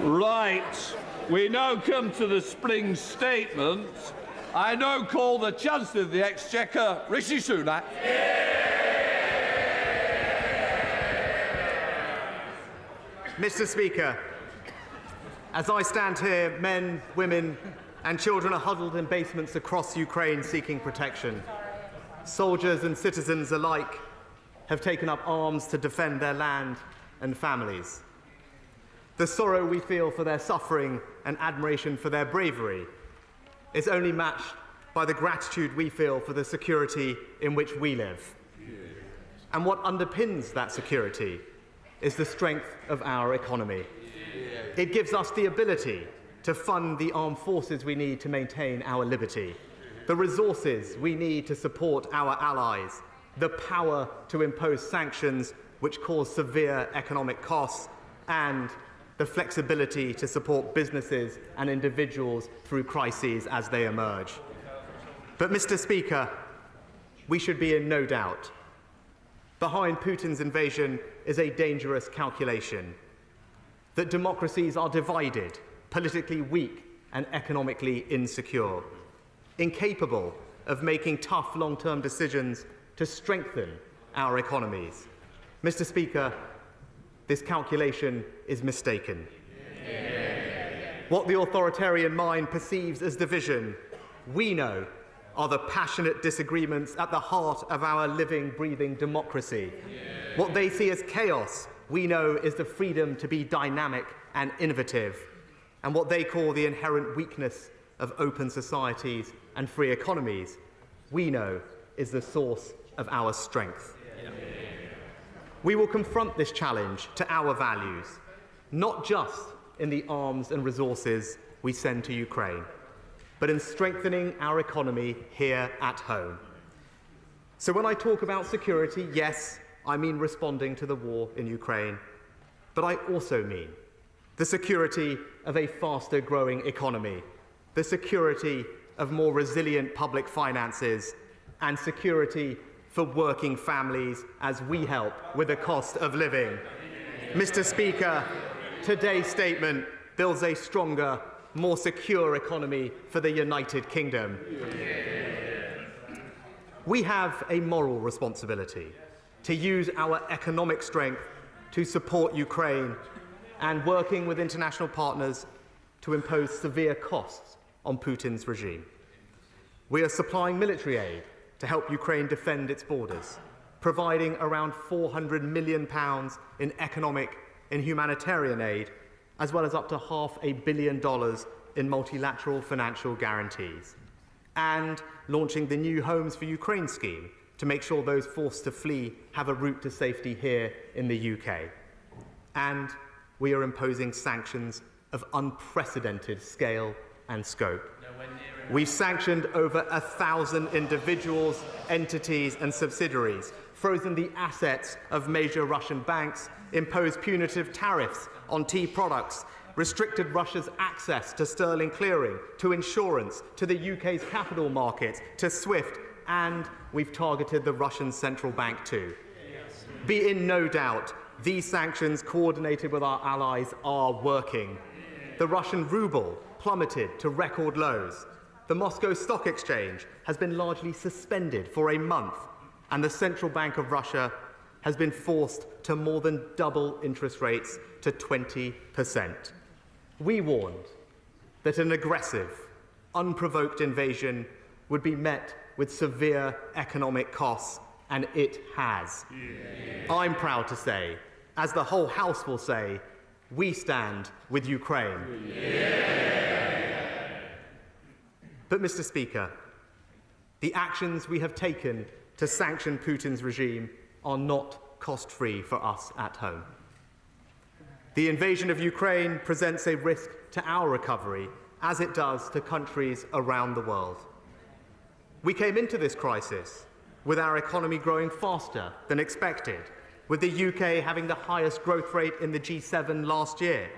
Right. We now come to the spring statement. I now call the Chancellor of the Exchequer, Rishi Sunak. Mr. Speaker, as I stand here, men, women and children are huddled in basements across Ukraine seeking protection. Soldiers and citizens alike have taken up arms to defend their land and families. The sorrow we feel for their suffering and admiration for their bravery is only matched by the gratitude we feel for the security in which we live. And what underpins that security is the strength of our economy. It gives us the ability to fund the armed forces we need to maintain our liberty, the resources we need to support our allies, the power to impose sanctions which cause severe economic costs, and the flexibility to support businesses and individuals through crises as they emerge. But, Mr. Speaker, we should be in no doubt. Behind Putin's invasion is a dangerous calculation that democracies are divided, politically weak and economically insecure, incapable of making tough long-term decisions to strengthen our economies. Mr. Speaker, this calculation is mistaken. What the authoritarian mind perceives as division, we know are the passionate disagreements at the heart of our living, breathing democracy. What they see as chaos, we know is the freedom to be dynamic and innovative. And what they call the inherent weakness of open societies and free economies, we know is the source of our strength. We will confront this challenge to our values, not just in the arms and resources we send to Ukraine, but in strengthening our economy here at home. So when I talk about security, yes, I mean responding to the war in Ukraine, but I also mean the security of a faster growing economy, the security of more resilient public finances, and security for working families as we help with the cost of living. Mr. Speaker, today's statement builds a stronger, more secure economy for the United Kingdom. We have a moral responsibility to use our economic strength to support Ukraine and working with international partners to impose severe costs on Putin's regime. We are supplying military aid to help Ukraine defend its borders, providing around £400 million in economic and humanitarian aid, as well as up to $500 million in multilateral financial guarantees, and launching the new Homes for Ukraine scheme to make sure those forced to flee have a route to safety here in the UK. And we are imposing sanctions of unprecedented scale and scope. We've sanctioned over 1,000 individuals, entities and subsidiaries, frozen the assets of major Russian banks, imposed punitive tariffs on tea products, restricted Russia's access to sterling clearing, to insurance, to the UK's capital markets, to SWIFT, and we've targeted the Russian central bank too. Be in no doubt, these sanctions, coordinated with our allies, are working. The Russian ruble plummeted to record lows. The Moscow Stock Exchange has been largely suspended for a month, and the Central Bank of Russia has been forced to more than double interest rates to 20%. We warned that an aggressive, unprovoked invasion would be met with severe economic costs, and it has. I'm proud to say, as the whole House will say, we stand with Ukraine. But, Mr. Speaker, the actions we have taken to sanction Putin's regime are not cost-free for us at home. The invasion of Ukraine presents a risk to our recovery, as it does to countries around the world. We came into this crisis with our economy growing faster than expected, with the UK having the highest growth rate in the G7 last year.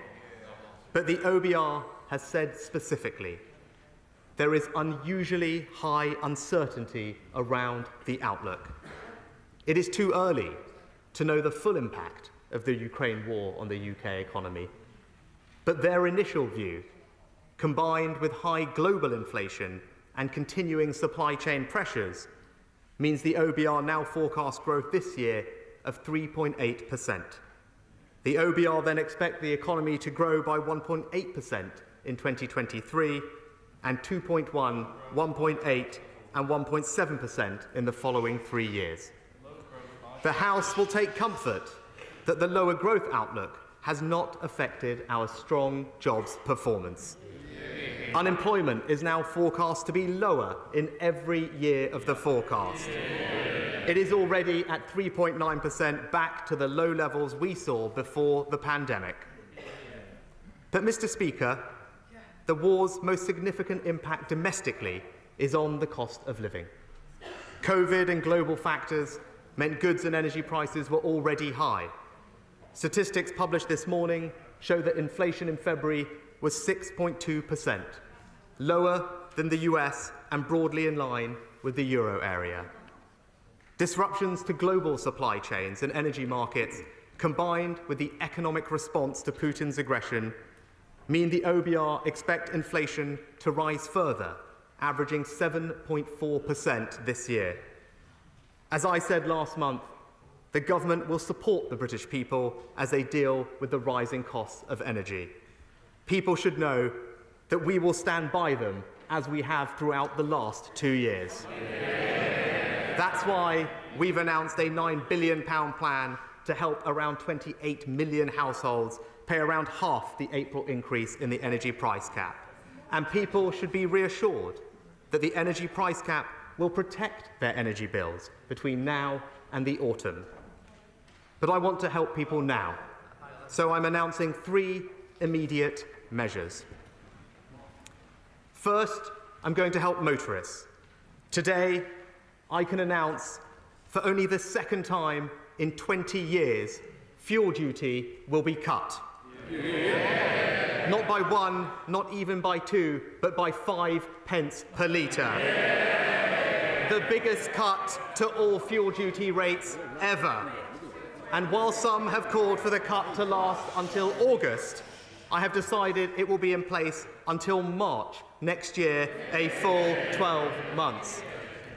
But the OBR has said specifically, there is unusually high uncertainty around the outlook. It is too early to know the full impact of the Ukraine war on the UK economy. But their initial view, combined with high global inflation and continuing supply chain pressures, means the OBR now forecasts growth this year of 3.8%. The OBR then expect the economy to grow by 1.8% in 2023 and 2.1%, 1.8% and 1.7% in the following 3 years. The House will take comfort that the lower growth outlook has not affected our strong jobs performance. Unemployment is now forecast to be lower in every year of the forecast. It is already at 3.9%, back to the low levels we saw before the pandemic. But, Mr. Speaker, the war's most significant impact domestically is on the cost of living. COVID and global factors meant goods and energy prices were already high. Statistics published this morning show that inflation in February was 6.2%, lower than the US and broadly in line with the euro area. Disruptions to global supply chains and energy markets, combined with the economic response to Putin's aggression, mean the OBR expect inflation to rise further, averaging 7.4% this year. As I said last month, the government will support the British people as they deal with the rising costs of energy. People should know that we will stand by them as we have throughout the last 2 years. That's why we've announced a £9 billion plan to help around 28 million households pay around half the April increase in the energy price cap. And people should be reassured that the energy price cap will protect their energy bills between now and the autumn. But I want to help people now, so I'm announcing 3 immediate measures. First, I'm going to help motorists. Today, I can announce, for only the second time in 20 years, fuel duty will be cut. Yeah. Not by 1, not even by 2, but by 5 pence per litre. Yeah. The biggest cut to all fuel duty rates ever. And while some have called for the cut to last until August, I have decided it will be in place until March next year, a full 12 months.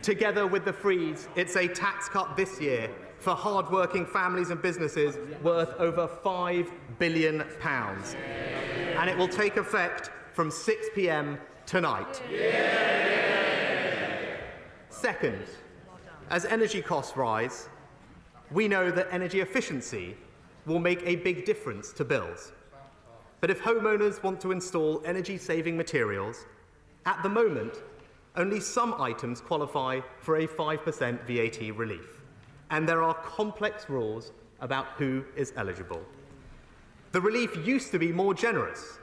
Together with the freeze, it's a tax cut this year for hard-working families and businesses worth over £5 billion. And it will take effect from 6 p.m. tonight. Second, as energy costs rise, we know that energy efficiency will make a big difference to bills. But if homeowners want to install energy-saving materials, at the moment, only some items qualify for a 5% VAT relief, and there are complex rules about who is eligible. The relief used to be more generous,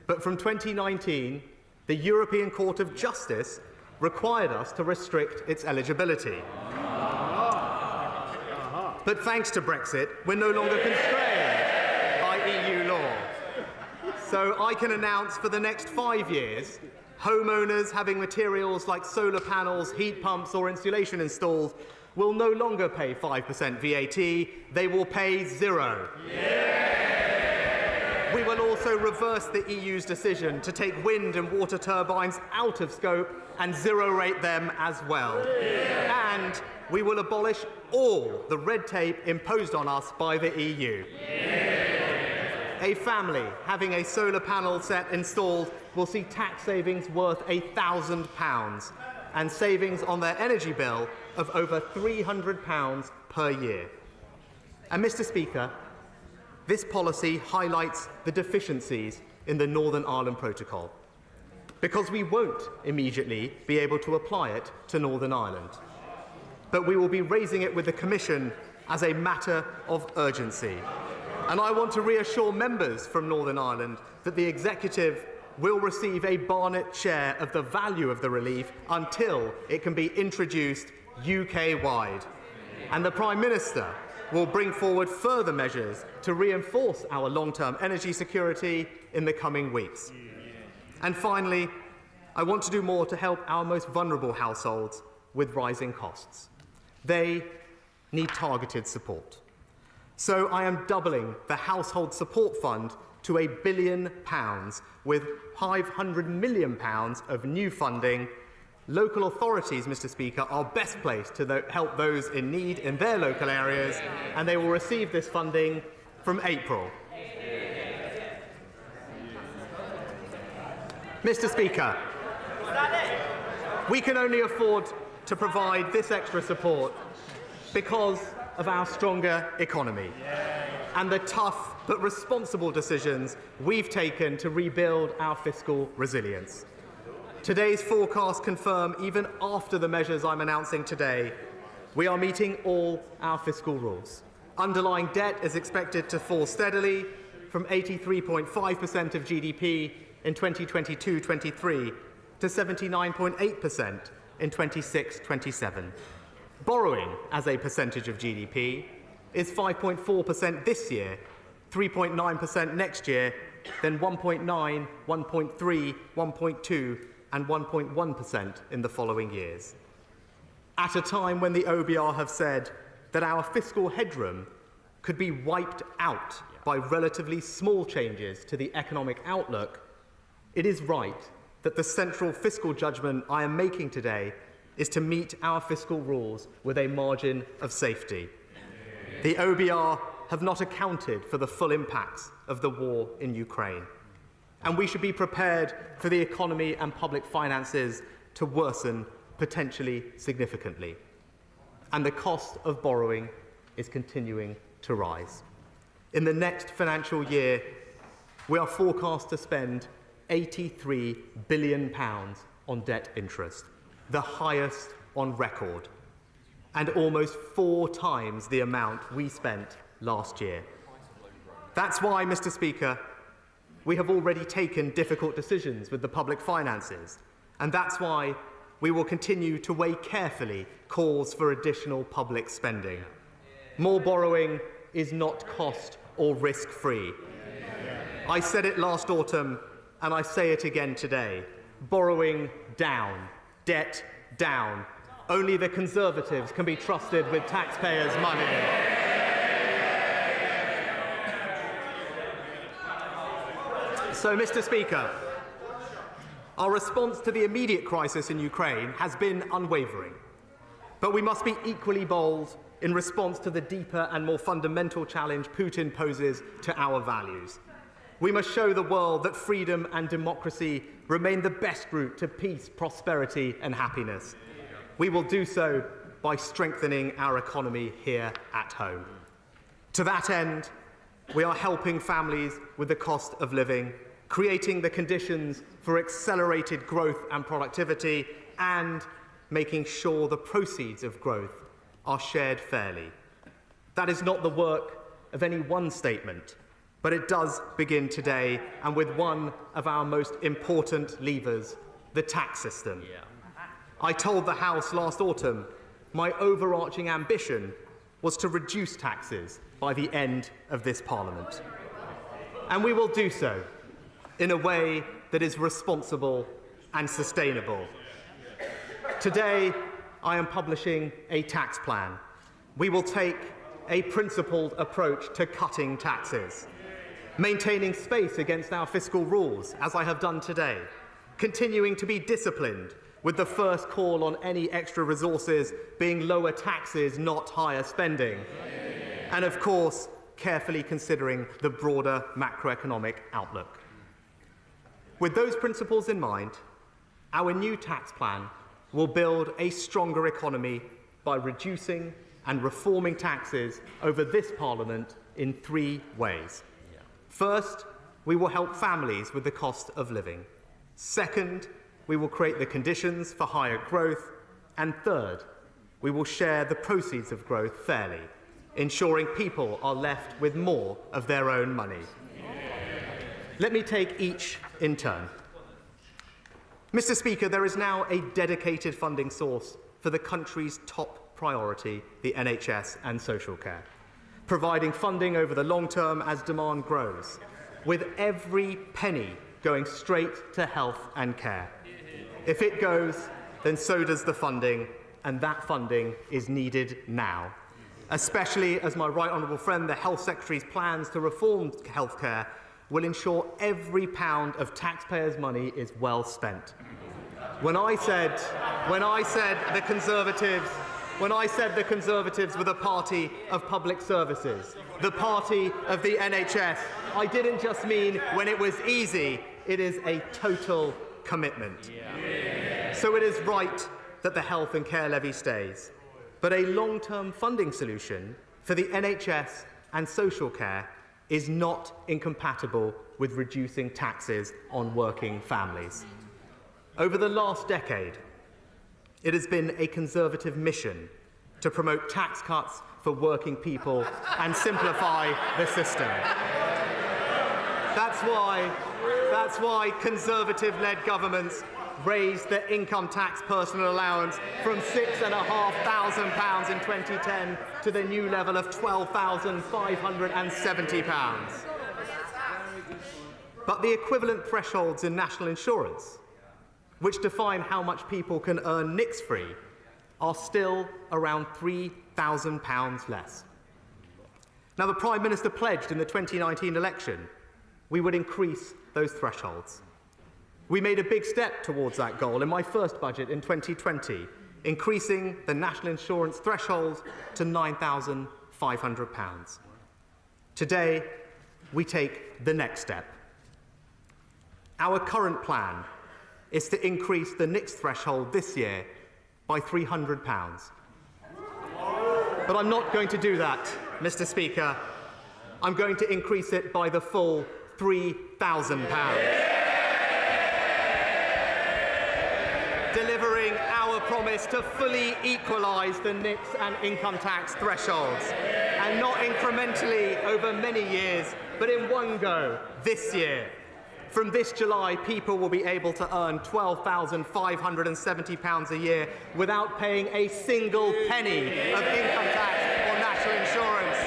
but from 2019, the European Court of Justice required us to restrict its eligibility. But thanks to Brexit, we're no longer constrained by EU law. So I can announce for the next 5 years, homeowners having materials like solar panels, heat pumps or insulation installed will no longer pay 5% VAT, they will pay 0. Yeah! We will also reverse the EU's decision to take wind and water turbines out of scope and zero-rate them as well. Yeah! And we will abolish all the red tape imposed on us by the EU. Yeah! A family having a solar panel set installed will see tax savings worth £1,000 and savings on their energy bill of over £300 per year. And, Mr. Speaker, this policy highlights the deficiencies in the Northern Ireland Protocol, because we won't immediately be able to apply it to Northern Ireland. But we will be raising it with the Commission as a matter of urgency. And I want to reassure members from Northern Ireland that the Executive will receive a Barnett share of the value of the relief until it can be introduced UK-wide. And the Prime Minister will bring forward further measures to reinforce our long-term energy security in the coming weeks. And finally, I want to do more to help our most vulnerable households with rising costs. They need targeted support. So I am doubling the Household Support Fund to £1 billion with £500 million of new funding. Local authorities, Mr. Speaker, are best placed to help those in need in their local areas, and they will receive this funding from April. Mr. Speaker, we can only afford to provide this extra support because of our stronger economy and the tough but responsible decisions we've taken to rebuild our fiscal resilience. Today's forecasts confirm, even after the measures I'm announcing today, we are meeting all our fiscal rules. Underlying debt is expected to fall steadily from 83.5% of GDP in 2022-23 to 79.8% in 26-27. Borrowing as a percentage of GDP is 5.4% this year, 3.9% next year, then 1.9%, 1.3%, 1.2% and 1.1% in the following years. At a time when the OBR have said that our fiscal headroom could be wiped out by relatively small changes to the economic outlook, it is right that the central fiscal judgment I am making today is to meet our fiscal rules with a margin of safety. The OBR have not accounted for the full impacts of the war in Ukraine, and we should be prepared for the economy and public finances to worsen potentially significantly. And the cost of borrowing is continuing to rise. In the next financial year, we are forecast to spend £83 billion on debt interest, the highest on record, and almost 4 times the amount we spent last year. That's why, Mr. Speaker, we have already taken difficult decisions with the public finances, and that's why we will continue to weigh carefully calls for additional public spending. More borrowing is not cost or risk-free. I said it last autumn, and I say it again today. Borrowing down, debt down. Only the Conservatives can be trusted with taxpayers' money. So, Mr. Speaker, our response to the immediate crisis in Ukraine has been unwavering. But we must be equally bold in response to the deeper and more fundamental challenge Putin poses to our values. We must show the world that freedom and democracy remain the best route to peace, prosperity and happiness. We will do so by strengthening our economy here at home. To that end, we are helping families with the cost of living, creating the conditions for accelerated growth and productivity, and making sure the proceeds of growth are shared fairly. That is not the work of any one statement, but it does begin today, and with one of our most important levers, the tax system. I told the House last autumn my overarching ambition was to reduce taxes by the end of this Parliament. And we will do so in a way that is responsible and sustainable. Today, I am publishing a tax plan. We will take a principled approach to cutting taxes, maintaining space against our fiscal rules, as I have done today, continuing to be disciplined, with the first call on any extra resources being lower taxes, not higher spending, and of course, carefully considering the broader macroeconomic outlook. With those principles in mind, our new tax plan will build a stronger economy by reducing and reforming taxes over this Parliament in 3 ways. First, we will help families with the cost of living. Second, we will create the conditions for higher growth. And third, we will share the proceeds of growth fairly, ensuring people are left with more of their own money. Let me take each in turn. Mr. Speaker, there is now a dedicated funding source for the country's top priority, the NHS and social care, providing funding over the long term as demand grows, with every penny going straight to health and care. If it goes, then so does the funding, and that funding is needed now, especially as my right honourable friend, the Health Secretary's plans to reform healthcare will ensure every pound of taxpayers' money is well spent. When I said the Conservatives were the party of public services, the party of the NHS, I didn't just mean when it was easy, it is a total commitment. So it is right that the health and care levy stays, but a long-term funding solution for the NHS and social care is not incompatible with reducing taxes on working families. Over the last decade, it has been a Conservative mission to promote tax cuts for working people and simplify the system. That's why Conservative-led governments raised the income tax personal allowance from £6,500 in 2010 to the new level of £12,570. But the equivalent thresholds in national insurance, which define how much people can earn NICS-free, are still around £3,000 less. Now, the Prime Minister pledged in the 2019 election we would increase those thresholds. We made a big step towards that goal in my first budget in 2020, increasing the national insurance threshold to £9,500. Today, we take the next step. Our current plan is to increase the NICS threshold this year by £300. But I'm not going to do that, Mr. Speaker. I'm going to increase it by the full £3,000. Delivering our promise to fully equalise the NICS and income tax thresholds, and not incrementally over many years, but in one go this year. From this July, people will be able to earn £12,570 a year without paying a single penny of income tax or national insurance.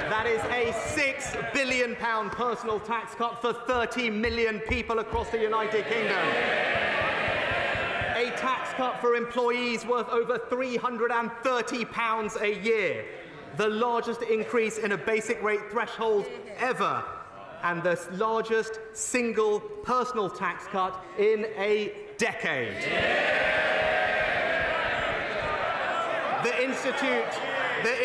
That is a £6 billion personal tax cut for 30 million people across the United Kingdom. A tax cut for employees worth over £330 a year, the largest increase in a basic rate threshold ever, and the largest single personal tax cut in a decade. The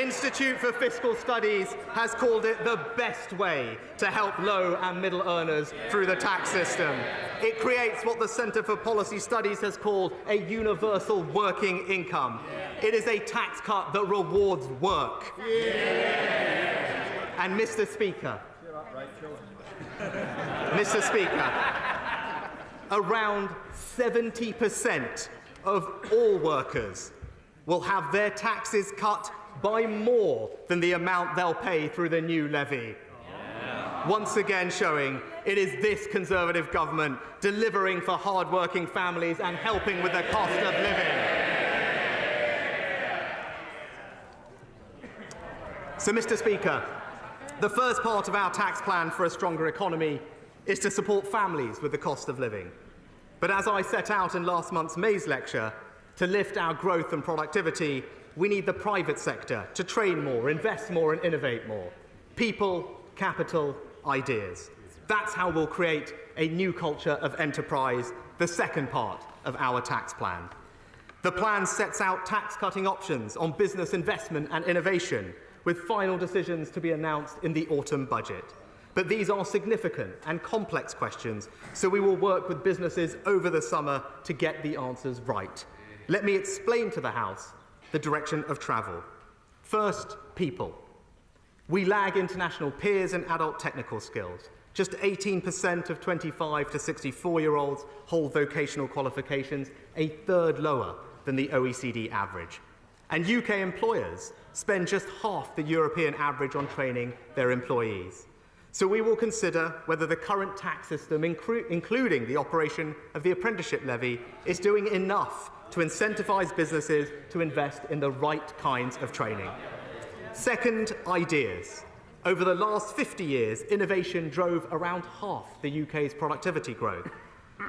Institute for Fiscal Studies has called it the best way to help low and middle earners through the tax system. It creates what the Centre for Policy Studies has called a universal working income. It is a tax cut that rewards work. And Mr. Speaker, around 70% of all workers will have their taxes cut by more than the amount they'll pay through the new levy. Once again showing it is this Conservative government delivering for hard-working families and helping with the cost of living. So, Mr. Speaker, the first part of our tax plan for a stronger economy is to support families with the cost of living. But as I set out in last month's May's lecture, to lift our growth and productivity, we need the private sector to train more, invest more and innovate more. People, capital, ideas. That's how we'll create a new culture of enterprise, the second part of our tax plan. The plan sets out tax-cutting options on business investment and innovation, with final decisions to be announced in the autumn budget. But these are significant and complex questions, so we will work with businesses over the summer to get the answers right. Let me explain to the House the direction of travel. First, people. We lag international peers in adult technical skills. Just 18% of 25 to 64-year-olds hold vocational qualifications, a third lower than the OECD average. And UK employers spend just half the European average on training their employees. So we will consider whether the current tax system, including the operation of the apprenticeship levy, is doing enough to incentivise businesses to invest in the right kinds of training. Second, ideas. Over the last 50 years, innovation drove around half the UK's productivity growth.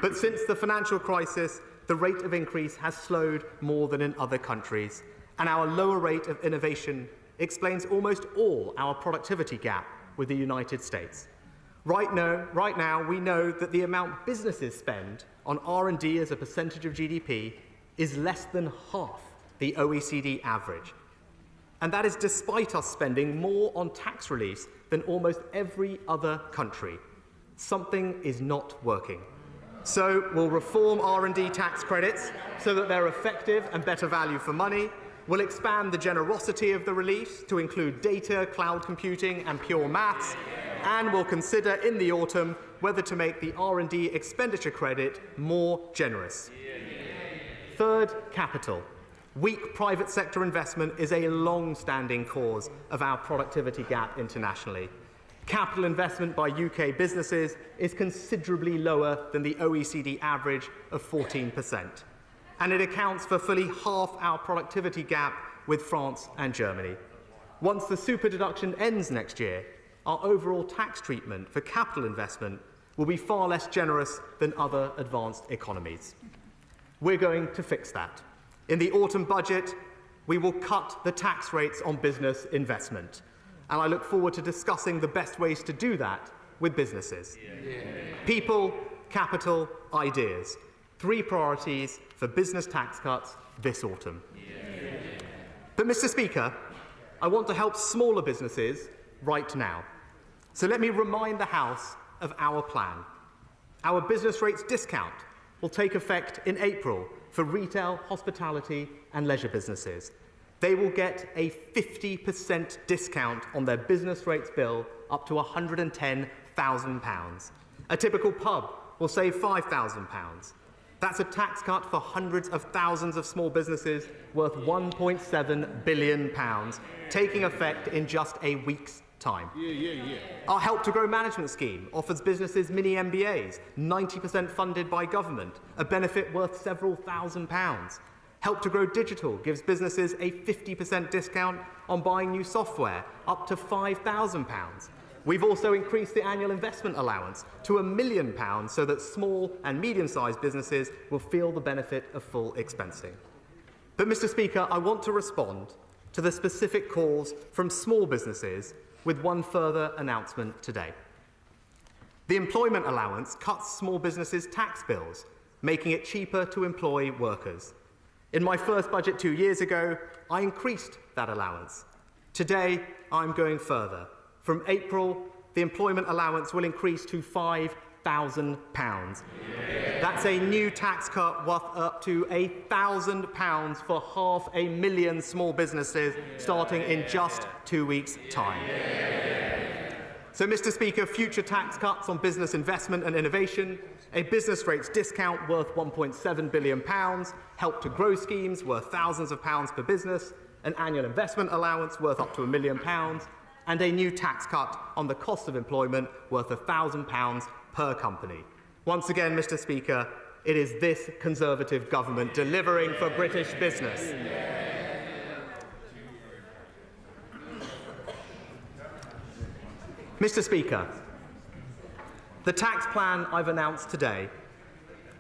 But since the financial crisis, the rate of increase has slowed more than in other countries, and our lower rate of innovation explains almost all our productivity gap with the United States. Right now, we know that the amount businesses spend on R&D as a percentage of GDP is less than half the OECD average. And that is despite us spending more on tax reliefs than almost every other country. Something is not working. So we'll reform R&D tax credits so that they're effective and better value for money. We'll expand the generosity of the reliefs to include data, cloud computing, and pure maths. And we'll consider in the autumn whether to make the R&D expenditure credit more generous. Third, capital. Weak private sector investment is a long-standing cause of our productivity gap internationally. Capital investment by UK businesses is considerably lower than the OECD average of 14%. And it accounts for fully half our productivity gap with France and Germany. Once the super deduction ends next year, our overall tax treatment for capital investment will be far less generous than other advanced economies. We're going to fix that. In the autumn budget, we will cut the tax rates on business investment. And I look forward to discussing the best ways to do that with businesses. People, capital, ideas. 3 priorities for business tax cuts this autumn. But, Mr. Speaker, I want to help smaller businesses right now. So let me remind the House of our plan. Our business rates discount will take effect in April for retail, hospitality and leisure businesses. They will get a 50% discount on their business rates bill up to £110,000. A typical pub will save £5,000. That's a tax cut for hundreds of thousands of small businesses worth £1.7 billion, taking effect in just a week's time. Our Help to Grow management scheme offers businesses mini MBAs, 90% funded by government, a benefit worth several £1,000s. Help to Grow Digital gives businesses a 50% discount on buying new software, up to £5,000. We've also increased the annual investment allowance to £1 million so that small and medium-sized businesses will feel the benefit of full expensing. But, Mr. Speaker, I want to respond to the specific calls from small businesses with one further announcement today. The employment allowance cuts small businesses' tax bills, making it cheaper to employ workers. In my first budget 2 years ago, I increased that allowance. Today, I'm going further. From April, the employment allowance will increase to £5,000. That's a new tax cut worth up to £1,000 for 500,000 small businesses starting in just 2 weeks' time. So, Mr. Speaker, future tax cuts on business investment and innovation, a business rates discount worth £1.7 billion, Help to Grow schemes worth thousands of pounds per business, an annual investment allowance worth up to £1 million, and a new tax cut on the cost of employment worth £1,000 per company. Once again, Mr. Speaker, it is this Conservative government delivering for British business. Mr. Speaker, the tax plan I've announced today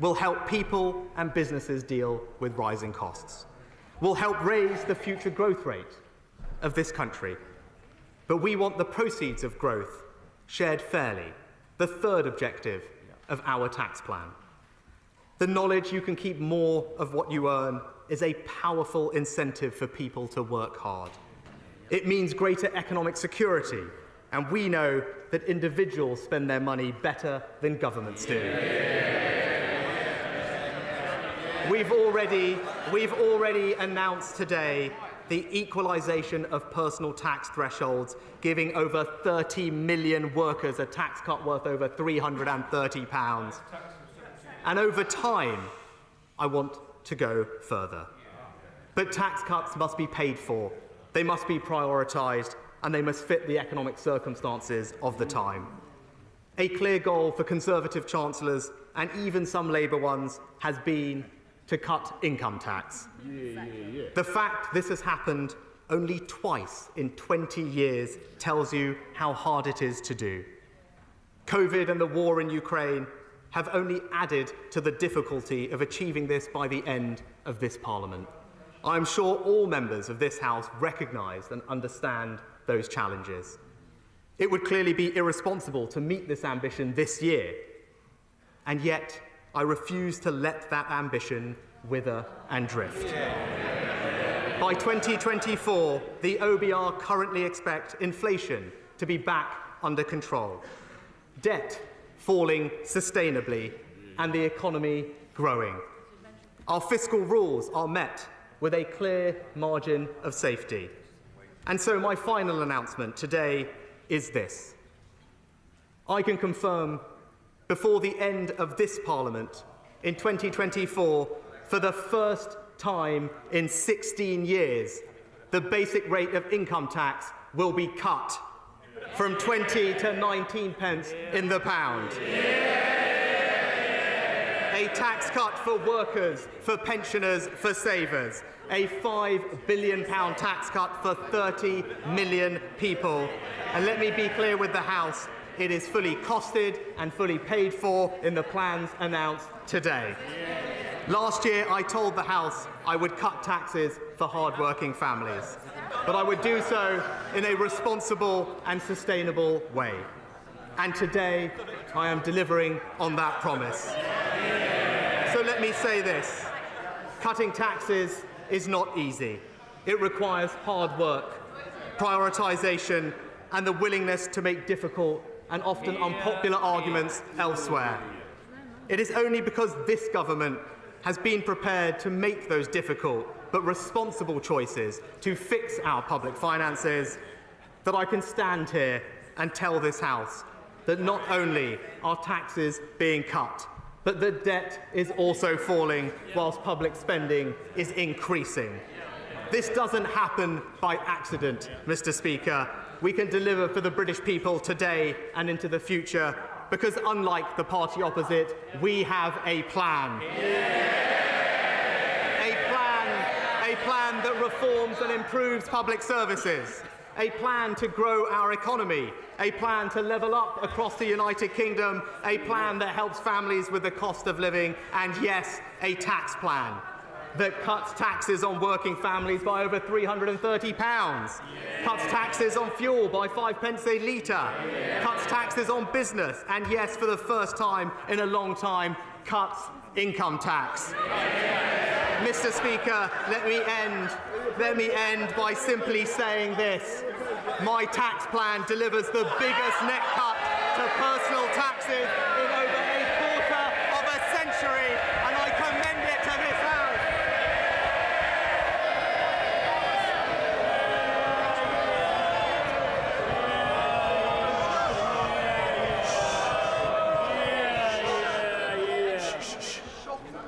will help people and businesses deal with rising costs, will help raise the future growth rate of this country. But we want the proceeds of growth shared fairly, the third objective of our tax plan. The knowledge you can keep more of what you earn is a powerful incentive for people to work hard. It means greater economic security, and we know that individuals spend their money better than governments do. We've already announced today the equalisation of personal tax thresholds, giving over 30 million workers a tax cut worth over £330. And over time, I want to go further. But tax cuts must be paid for, they must be prioritised, and they must fit the economic circumstances of the time. A clear goal for Conservative Chancellors, and even some Labour ones, has been to cut income tax. The fact this has happened only twice in 20 years tells you how hard it is to do. COVID and the war in Ukraine have only added to the difficulty of achieving this by the end of this Parliament. I'm sure all members of this House recognise and understand those challenges. It would clearly be irresponsible to meet this ambition this year. And yet, I refuse to let that ambition wither and drift. By 2024, the OBR currently expect inflation to be back under control, debt falling sustainably, and the economy growing. Our fiscal rules are met with a clear margin of safety. And so my final announcement today is this. I can confirm before the end of this Parliament in 2024, for the first time in 16 years, the basic rate of income tax will be cut from 20 to 19 pence in the pound. A tax cut for workers, for pensioners, for savers. A £5 billion tax cut for 30 million people. And let me be clear with the House, it is fully costed and fully paid for in the plans announced today. Last year, I told the House I would cut taxes for hard-working families, but I would do so in a responsible and sustainable way. And today, I am delivering on that promise. So let me say this. Cutting taxes is not easy. It requires hard work, prioritisation, and the willingness to make difficult and often unpopular arguments elsewhere. It is only because this government has been prepared to make those difficult but responsible choices to fix our public finances that I can stand here and tell this House that not only are taxes being cut, but the debt is also falling whilst public spending is increasing. This doesn't happen by accident, Mr. Speaker. We can deliver for the British people today and into the future because, unlike the party opposite, we have a plan. A plan that reforms and improves public services. A plan to grow our economy. A plan to level up across the United Kingdom. A plan that helps families with the cost of living. And yes, a tax plan that cuts taxes on working families by over £330, cuts taxes on fuel by 5 pence a litre, cuts taxes on business, and yes, for the first time in a long time, cuts income tax. Mr. Speaker, let me end by simply saying this. My tax plan delivers the biggest net cut to personal taxes in over a quarter of a century, and I commend it to this House.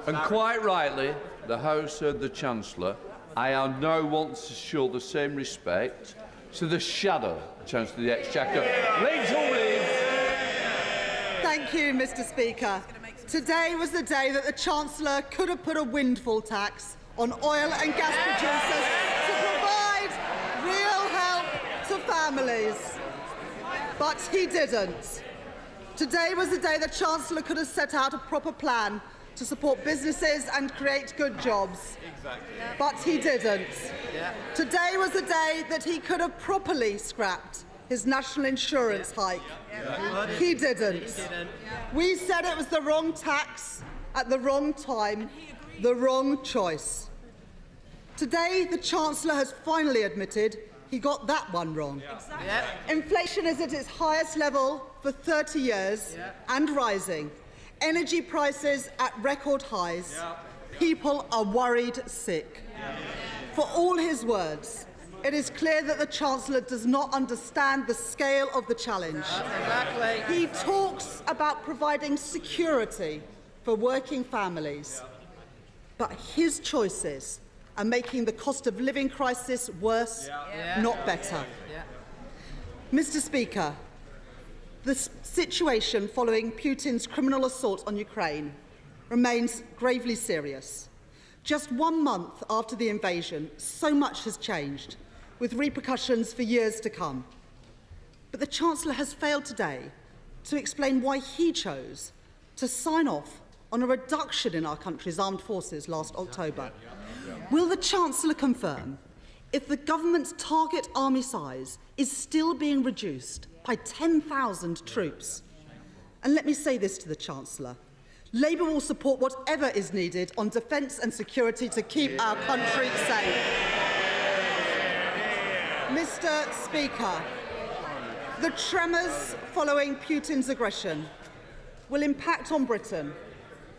And quite rightly, the House heard the Chancellor. I am now want to show the same respect to the shadow Chancellor of the Exchequer. Rachel Reeves. Thank you, Mr. Speaker. Today was the day that the Chancellor could have put a windfall tax on oil and gas producers to provide real help to families. But he didn't. Today was the day the Chancellor could have set out a proper plan to support businesses and create good jobs. Exactly. But he didn't. Yeah. Today was the day that he could have properly scrapped his national insurance hike. Yeah. He didn't. We said it was the wrong tax at the wrong time, the wrong choice. Today, the Chancellor has finally admitted he got that one wrong. Yeah. Exactly. Yeah. Inflation is at its highest level for 30 years and rising. Energy prices at record highs. Yeah. People are worried sick. Yeah. For all his words, it is clear that the Chancellor does not understand the scale of the challenge. Exactly. He talks about providing security for working families, but his choices are making the cost of living crisis worse, not better. Mr. Speaker, the situation following Putin's criminal assault on Ukraine remains gravely serious. Just 1 month after the invasion, so much has changed, with repercussions for years to come. But the Chancellor has failed today to explain why he chose to sign off on a reduction in our country's armed forces last October. Will the Chancellor confirm if the government's target army size is still being reduced by 10,000 troops. And let me say this to the Chancellor. Labour will support whatever is needed on defence and security to keep our country safe. Mr. Speaker, the tremors following Putin's aggression will impact on Britain,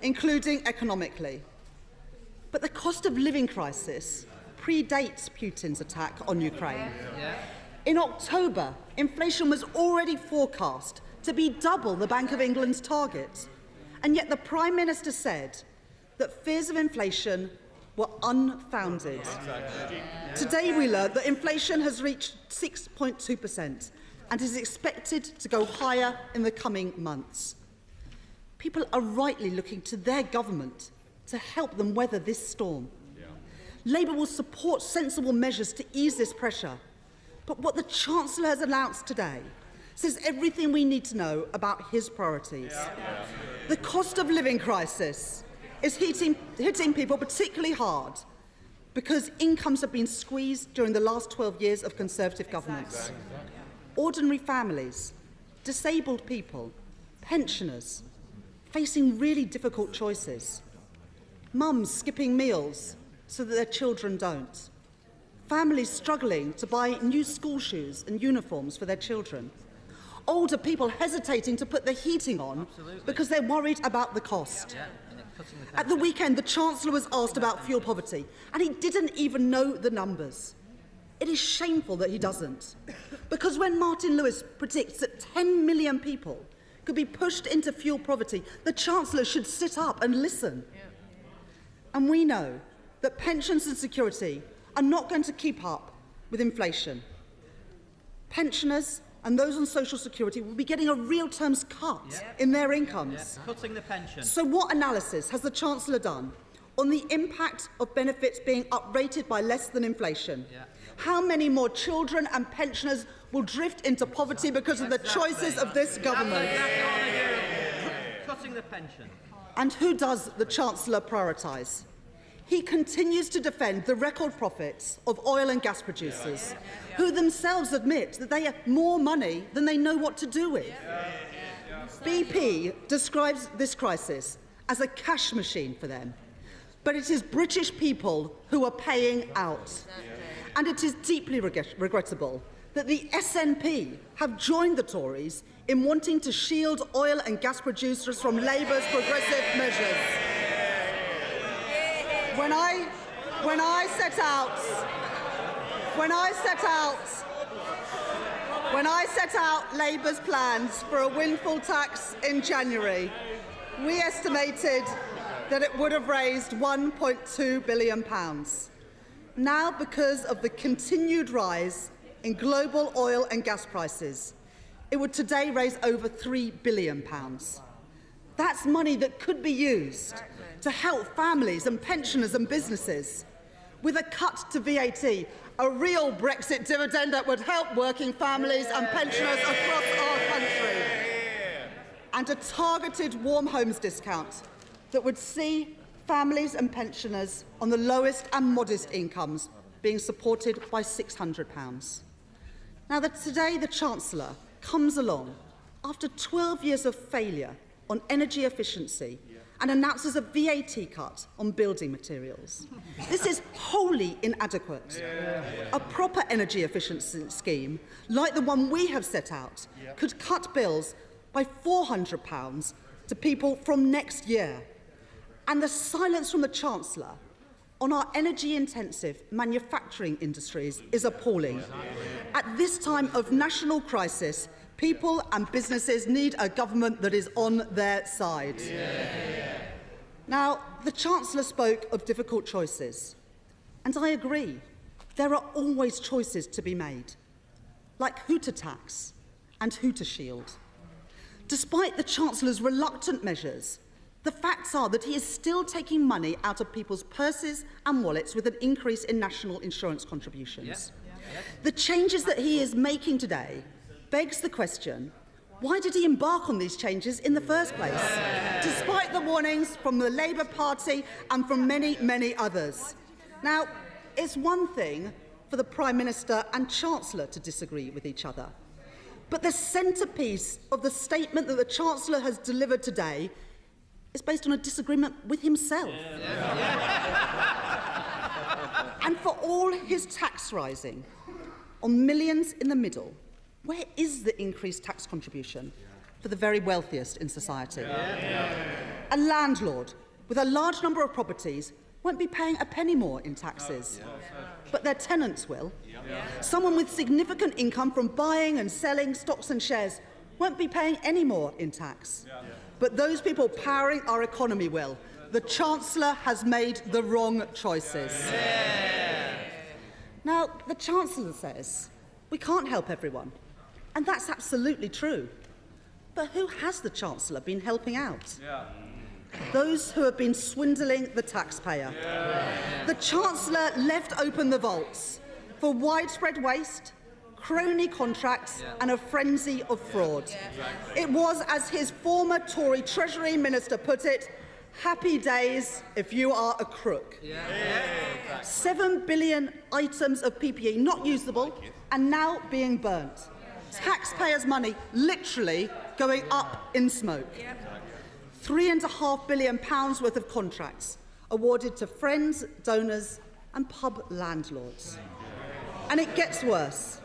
including economically. But the cost of living crisis predates Putin's attack on Ukraine. In October, inflation was already forecast to be double the Bank of England's target. And yet the Prime Minister said that fears of inflation were unfounded. Today we learned that inflation has reached 6.2% and is expected to go higher in the coming months. People are rightly looking to their government to help them weather this storm. Labour will support sensible measures to ease this pressure. But what the Chancellor has announced today says everything we need to know about his priorities. The cost of living crisis is hitting people particularly hard because incomes have been squeezed during the last 12 years of Conservative governments. Ordinary families, disabled people, pensioners, facing really difficult choices. Mums skipping meals so that their children don't. Families struggling to buy new school shoes and uniforms for their children. Older people hesitating to put the heating on because they're worried about the cost. At the weekend, the Chancellor was asked about fuel poverty, and he didn't even know the numbers. It is shameful that he doesn't, because when Martin Lewis predicts that 10 million people could be pushed into fuel poverty, the Chancellor should sit up and listen. And we know that pensions and security are not going to keep up with inflation. Pensioners and those on social security will be getting a real terms cut in their incomes. Cutting the pension. So what analysis has the Chancellor done on the impact of benefits being uprated by less than inflation? How many more children and pensioners will drift into poverty because of the choices of this government? Cutting the pension. And who does the Chancellor prioritise? He continues to defend the record profits of oil and gas producers, who themselves admit that they have more money than they know what to do with. BP describes this crisis as a cash machine for them, but it is British people who are paying out. And it is deeply regrettable that the SNP have joined the Tories in wanting to shield oil and gas producers from Labour's progressive measures. When I set out Labour's plans for a windfall tax in January, we estimated that it would have raised £1.2 billion. Now, because of the continued rise in global oil and gas prices, it would today raise over £3 billion. That's money that could be used to help families and pensioners and businesses. With a cut to VAT, a real Brexit dividend that would help working families and pensioners across our country. And a targeted warm homes discount that would see families and pensioners on the lowest and modest incomes being supported by £600. Now, today the Chancellor comes along after 12 years of failure on energy efficiency and announces a VAT cut on building materials. This is wholly inadequate. A proper energy efficiency scheme, like the one we have set out, could cut bills by £400 to people from next year. And the silence from the Chancellor on our energy-intensive manufacturing industries is appalling. At this time of national crisis, people and businesses need a government that is on their side. Now, the Chancellor spoke of difficult choices, and I agree. There are always choices to be made, like who to tax and who to shield. Despite the Chancellor's reluctant measures, the facts are that he is still taking money out of people's purses and wallets with an increase in national insurance contributions. The changes that he is making today begs the question, why did he embark on these changes in the first place, despite the warnings from the Labour Party and from many, many others? Now, it's one thing for the Prime Minister and Chancellor to disagree with each other, But the centrepiece of the statement that the Chancellor has delivered today is based on a disagreement with himself. And for all his tax rising on millions in the middle, where is the increased tax contribution for the very wealthiest in society? A landlord with a large number of properties won't be paying a penny more in taxes, but their tenants will. Someone with significant income from buying and selling stocks and shares won't be paying any more in tax, but those people powering our economy will. The Chancellor has made the wrong choices. Now, the Chancellor says we can't help everyone, and that's absolutely true. But who has the Chancellor been helping out? Those who have been swindling the taxpayer. The Chancellor left open the vaults for widespread waste, crony contracts and a frenzy of fraud. It was, as his former Tory Treasury Minister put it, happy days if you are a crook. 7 billion items of PPE not usable and now being burnt. Taxpayers' money literally going up in smoke. £3.5 billion worth of contracts awarded to friends, donors and pub landlords. And it gets worse.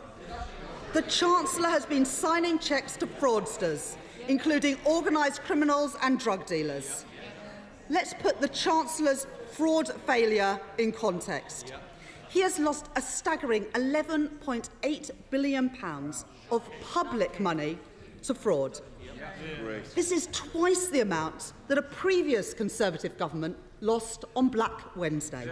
The Chancellor has been signing cheques to fraudsters, including organised criminals and drug dealers. Let's put the Chancellor's fraud failure in context. He has lost a staggering £11.8 billion of public money to fraud. This is twice the amount that a previous Conservative government lost on Black Wednesday.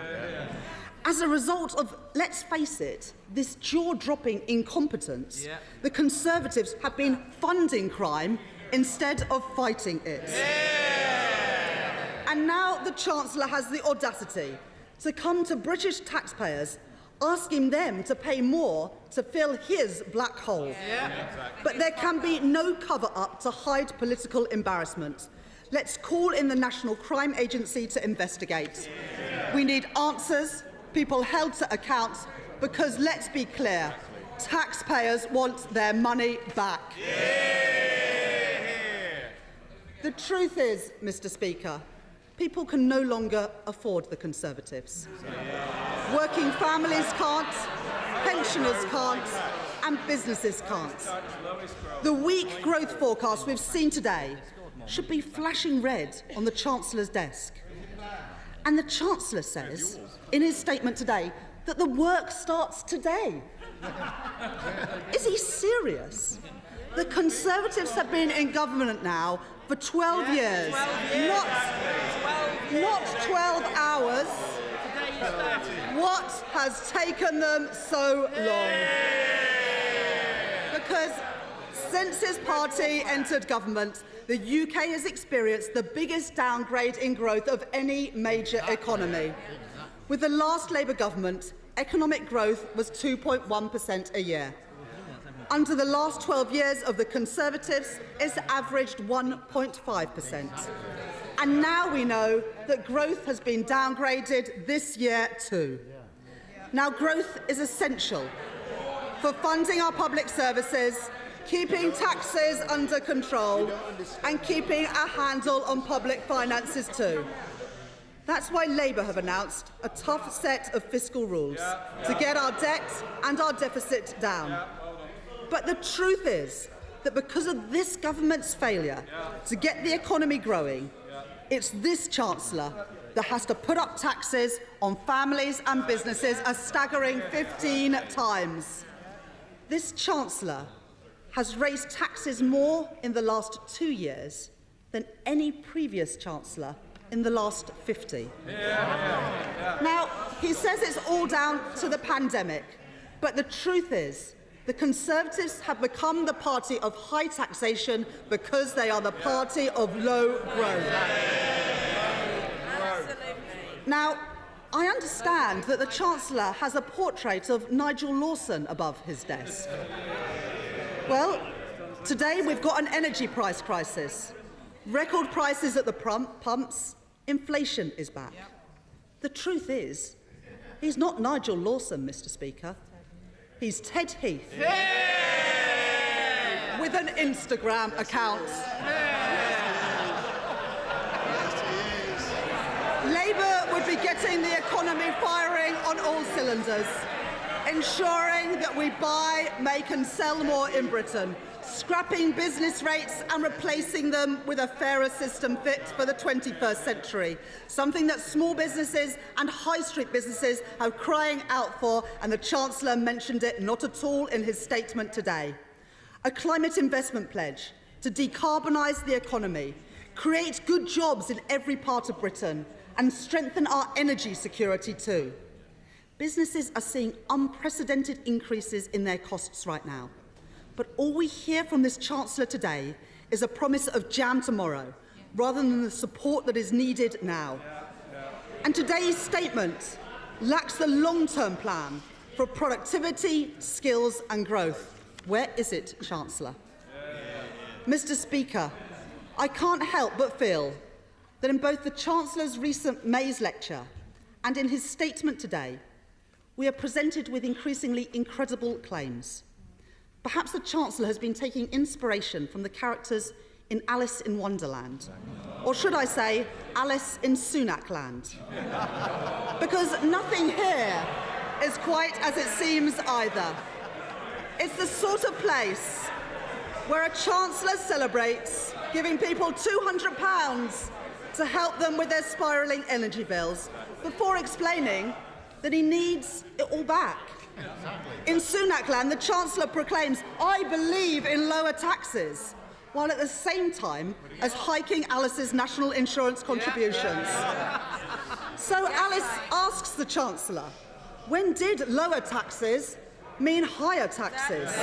As a result of, let's face it, this jaw-dropping incompetence, the Conservatives have been funding crime instead of fighting it. And now the Chancellor has the audacity to come to British taxpayers asking them to pay more to fill his black hole. But there can be no cover-up to hide political embarrassment. Let's call in the National Crime Agency to investigate. We need answers, people held to account, because let's be clear, taxpayers want their money back. The truth is, Mr. Speaker, people can no longer afford the Conservatives. Working families can't, pensioners can't, and businesses can't. The weak growth forecast we've seen today should be flashing red on the Chancellor's desk. And the Chancellor says, in his statement today, that the work starts today. Is he serious? The Conservatives have been in government now for 12 years. Not 12 hours. What has taken them so long? Because since his party entered government, the UK has experienced the biggest downgrade in growth of any major economy. With the last Labour government, economic growth was 2.1% a year. Under the last 12 years of the Conservatives, it's averaged 1.5%. And now we know that growth has been downgraded this year too. Now, growth is essential for funding our public services, keeping taxes under control, and keeping a handle on public finances too. That's why Labour have announced a tough set of fiscal rules to get our debt and our deficit down. But the truth is that because of this government's failure to get the economy growing, it's this Chancellor that has to put up taxes on families and businesses a staggering 15 times. This Chancellor has raised taxes more in the last 2 years than any previous Chancellor in the last 50. Now, he says it's all down to the pandemic, but the truth is the Conservatives have become the party of high taxation because they are the party of low growth. Now, I understand that the Chancellor has a portrait of Nigel Lawson above his desk. Well, today we've got an energy price crisis, record prices at the pumps, inflation is back. The truth is, he's not Nigel Lawson, Mr. Speaker. He's Ted Heath. with an Instagram account. Labour would be getting the economy firing on all cylinders, ensuring that we buy, make and sell more in Britain, scrapping business rates and replacing them with a fairer system fit for the 21st century, something that small businesses and high street businesses are crying out for, and the Chancellor mentioned it not at all in his statement today. A climate investment pledge to decarbonise the economy, create good jobs in every part of Britain and strengthen our energy security too. Businesses are seeing unprecedented increases in their costs right now. But all we hear from this Chancellor today is a promise of jam tomorrow, rather than the support that is needed now. And today's statement lacks the long-term plan for productivity, skills and growth. Where is it, Chancellor? Mr. Speaker, I can't help but feel that in both the Chancellor's recent May's lecture and in his statement today, we are presented with increasingly incredible claims. Perhaps the Chancellor has been taking inspiration from the characters in Alice in Wonderland, or should I say, Alice in Sunak Land. Because nothing here is quite as it seems either. It's the sort of place where a Chancellor celebrates giving people £200 to help them with their spiralling energy bills before explaining that he needs it all back. In Sunakland, the Chancellor proclaims, "I believe in lower taxes," while at the same time as hiking Alice's national insurance contributions. So Alice asks the Chancellor, when did lower taxes mean higher taxes?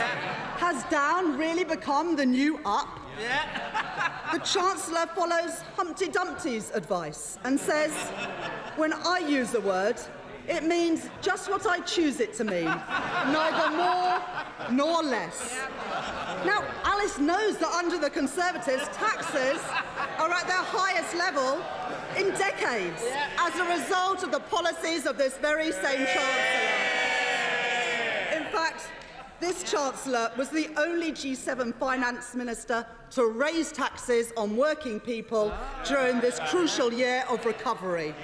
Has down really become the new up? The Chancellor follows Humpty Dumpty's advice and says, when I use the word, it means just what I choose it to mean, neither more nor less. Now, Alice knows that under the Conservatives, taxes are at their highest level in decades as a result of the policies of this very same Chancellor. In fact, this Chancellor was the only G7 finance minister to raise taxes on working people during this crucial year of recovery.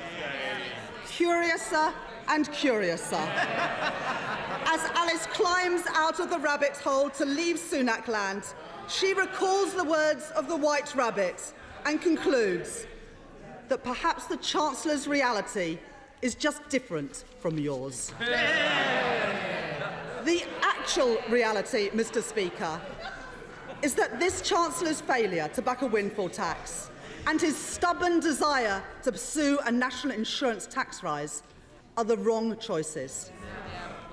Curiouser and curiouser. As Alice climbs out of the rabbit hole to leave Sunakland, she recalls the words of the White Rabbit and concludes that perhaps the Chancellor's reality is just different from yours. The actual reality, Mr. Speaker, is that this Chancellor's failure to back a windfall tax and his stubborn desire to pursue a national insurance tax rise are the wrong choices.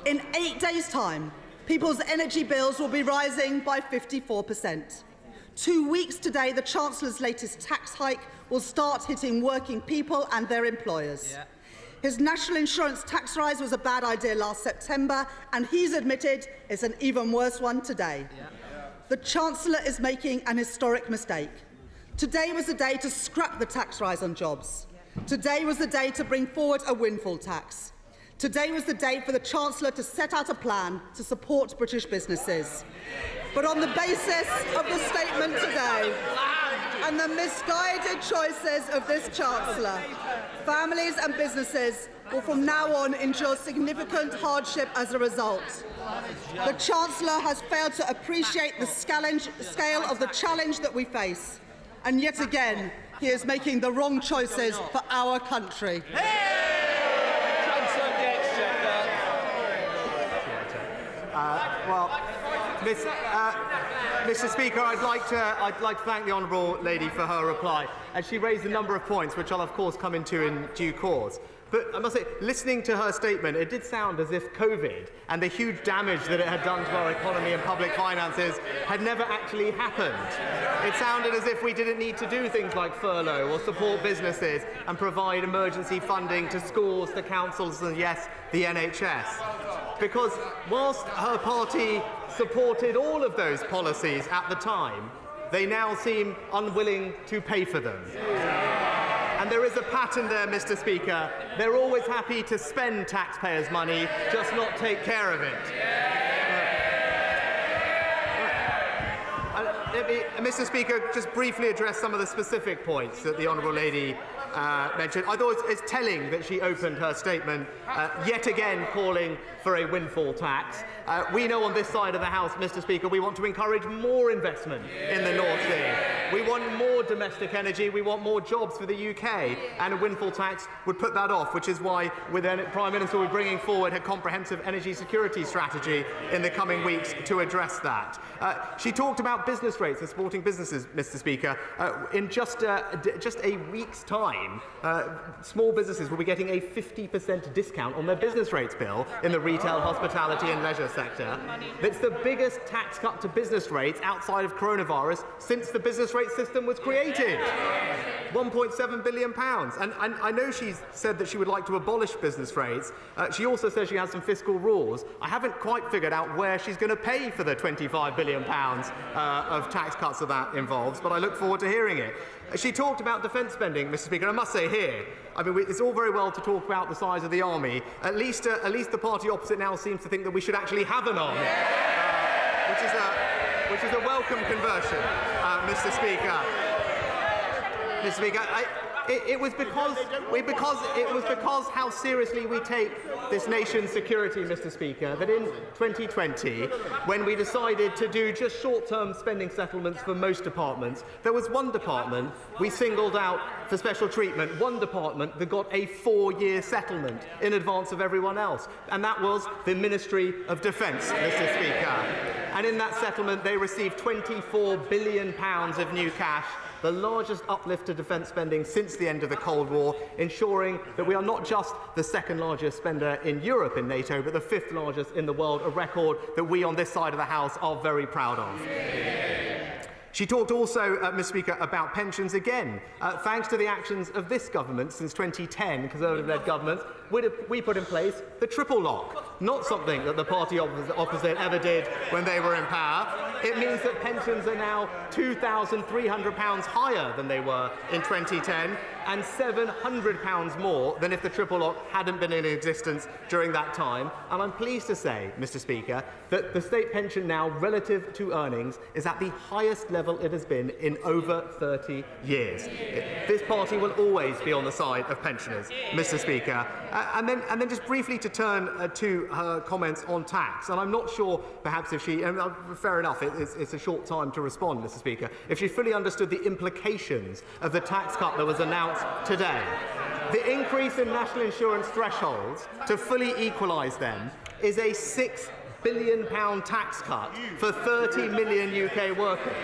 In 8 days' time, people's energy bills will be rising by 54%. 2 weeks today, the Chancellor's latest tax hike will start hitting working people and their employers. His national insurance tax rise was a bad idea last September, and he's admitted it's an even worse one today. The Chancellor is making an historic mistake. Today was the day to scrap the tax rise on jobs. Today was the day to bring forward a windfall tax. Today was the day for the Chancellor to set out a plan to support British businesses. But on the basis of the statement today and the misguided choices of this Chancellor, families and businesses will from now on endure significant hardship as a result. The Chancellor has failed to appreciate the scale of the challenge that we face. And yet again, he is making the wrong choices for our country. Chancellor, the Exchequer. Mr. Speaker, I'd like to thank the honourable lady for her reply. And she raised a number of points, which I'll of course come into in due course. But I must say, listening to her statement, it did sound as if COVID and the huge damage that it had done to our economy and public finances had never actually happened. It sounded as if we didn't need to do things like furlough or support businesses and provide emergency funding to schools, to councils and, yes, the NHS. Because whilst her party supported all of those policies at the time, they now seem unwilling to pay for them. And there is a pattern there, Mr. Speaker. They're always happy to spend taxpayers' money, just not take care of it. Mr. Speaker, just briefly address some of the specific points that the Honourable Lady mentioned. I thought it's telling that she opened her statement yet again calling for a windfall tax. We know on this side of the House, Mr. Speaker, we want to encourage more investment in the North Sea. We want more domestic energy. We want more jobs for the UK. And a windfall tax would put that off, which is why with the Prime Minister we're bringing forward her comprehensive energy security strategy in the coming weeks to address that. She talked about business rates and supporting businesses, Mr. Speaker. In just a week's time, small businesses will be getting a 50% discount on their business rates bill in the retail, hospitality and leisure sector. It's the biggest tax cut to business rates outside of coronavirus since the business rate system was created. £1.7 billion. And I know she's said that she would like to abolish business rates. She also says she has some fiscal rules. I haven't quite figured out where she's going to pay for the £25 billion of tax cuts that involves, but I look forward to hearing it. She talked about defence spending, Mr. Speaker. I must say here, I mean, it's all very well to talk about the size of the army. At least the party opposite now seems to think that we should actually have an army, which is a welcome conversion, Mr. Speaker. Mr. Speaker, it was because how seriously we take this nation's security, Mr. Speaker, that in 2020, when we decided to do just short-term spending settlements for most departments, there was one department we singled out for special treatment, one department that got a 4-year settlement in advance of everyone else, and that was the Ministry of Defence, Mr. Speaker. And in that settlement, they received £24 billion of new cash, the largest uplift to defence spending since the end of the Cold War, ensuring that we are not just the second largest spender in Europe in NATO, but the 5th largest in the world, a record that we on this side of the House are very proud of. She talked also, Mr. Speaker, about pensions again. Thanks to the actions of this government since 2010, Conservative-led governments, we put in place the triple lock, not something that the party opposite ever did when they were in power. It means that pensions are now £2,300 higher than they were in 2010 and £700 more than if the triple lock hadn't been in existence during that time. And I'm pleased to say, Mr. Speaker, that the state pension now, relative to earnings, is at the highest level it has been in over 30 years. This party will always be on the side of pensioners, Mr. Speaker. And then just briefly to turn to her comments on tax, and I'm not sure perhaps if she, and fair enough, it's a short time to respond, Mr. Speaker, if she fully understood the implications of the tax cut that was announced today. The increase in national insurance thresholds to fully equalise them is a £6 billion tax cut for 30 million UK workers.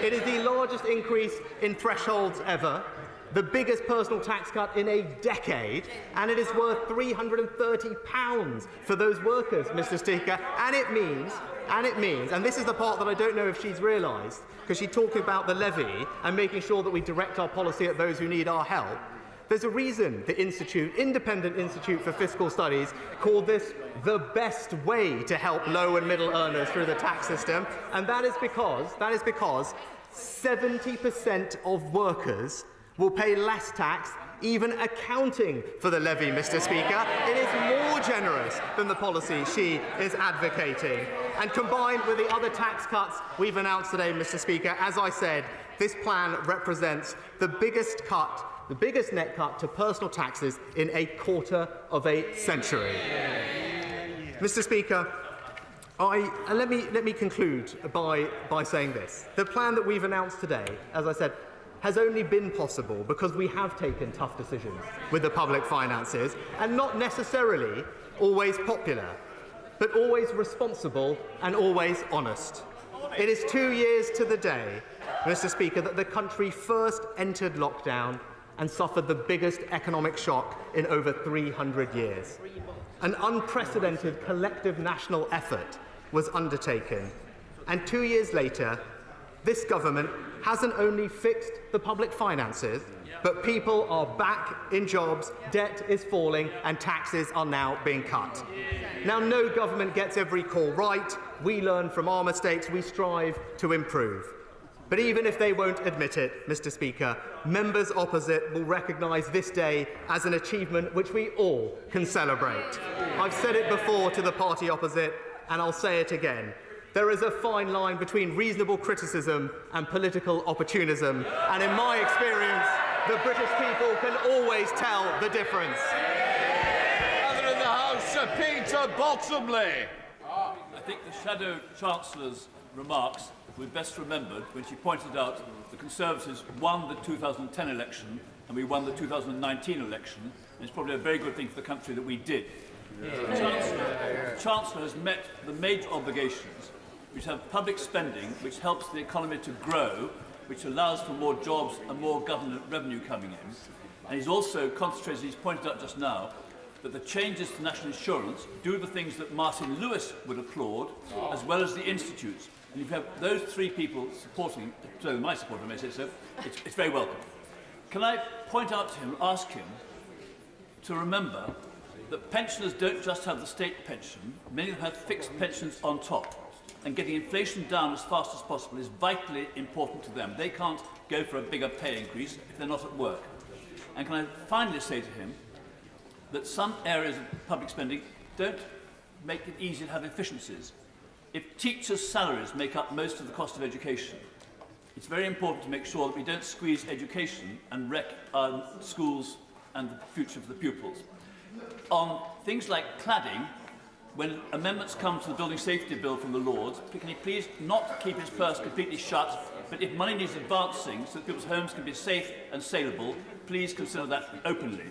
It is the largest increase in thresholds ever, the biggest personal tax cut in a decade, and it is worth £330 for those workers, Mr. Speaker. And it means, and this is the part that I don't know if she's realised, because she talked about the levy and making sure that we direct our policy at those who need our help. There's a reason the Independent Institute for Fiscal Studies called this the best way to help low and middle earners through the tax system, and that is because 70% of workers will pay less tax, even accounting for the levy, Mr. Speaker. It is more generous than the policy she is advocating. And combined with the other tax cuts we've announced today, Mr. Speaker, as I said, this plan represents the biggest net cut to personal taxes in a quarter of a century. Mr. Speaker, let me conclude by saying this. The plan that we've announced today, as I said, has only been possible because we have taken tough decisions with the public finances, and not necessarily always popular, but always responsible and always honest. It is 2 years to the day, Mr. Speaker, that the country first entered lockdown and suffered the biggest economic shock in over 300 years. An unprecedented collective national effort was undertaken, and 2 years later, this government hasn't only fixed the public finances, but people are back in jobs, debt is falling, and taxes are now being cut. Now, no government gets every call right. We learn from our mistakes. We strive to improve. But even if they won't admit it, Mr. Speaker, members opposite will recognise this day as an achievement which we all can celebrate. I've said it before to the party opposite, and I'll say it again. There is a fine line between reasonable criticism and political opportunism, and in my experience, the British people can always tell the difference. Other in the House, Sir Peter Bottomley. I think the Shadow Chancellor's remarks were best remembered when she pointed out the Conservatives won the 2010 election and we won the 2019 election, and it's probably a very good thing for the country that we did. The Chancellor has met the major obligations, which have public spending, which helps the economy to grow, which allows for more jobs and more government revenue coming in. And he's also concentrated, he's pointed out just now, that the changes to national insurance do the things that Martin Lewis would applaud, as well as the institutes. And if you have those three people supporting, so my support, I may say so, it's very welcome. Can I point out to him, ask him to remember that pensioners don't just have the state pension, many of them have fixed pensions on top. And getting inflation down as fast as possible is vitally important to them. They can't go for a bigger pay increase if they're not at work. And can I finally say to him that some areas of public spending don't make it easy to have efficiencies. If teachers' salaries make up most of the cost of education, it's very important to make sure that we don't squeeze education and wreck our schools and the future of the pupils. On things like cladding, when amendments come to the Building Safety Bill from the Lords, can he please not keep his purse completely shut, but if money needs advancing so that people's homes can be safe and saleable, please consider that openly.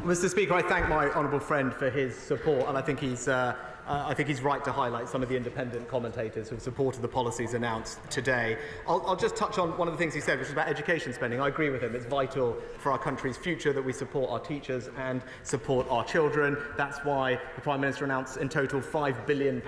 Mr. Speaker, I thank my honourable friend for his support, and I think he's right to highlight some of the independent commentators who have supported the policies announced today. I'll just touch on one of the things he said, which is about education spending. I agree with him. It's vital for our country's future that we support our teachers and support our children. That's why the Prime Minister announced in total £5 billion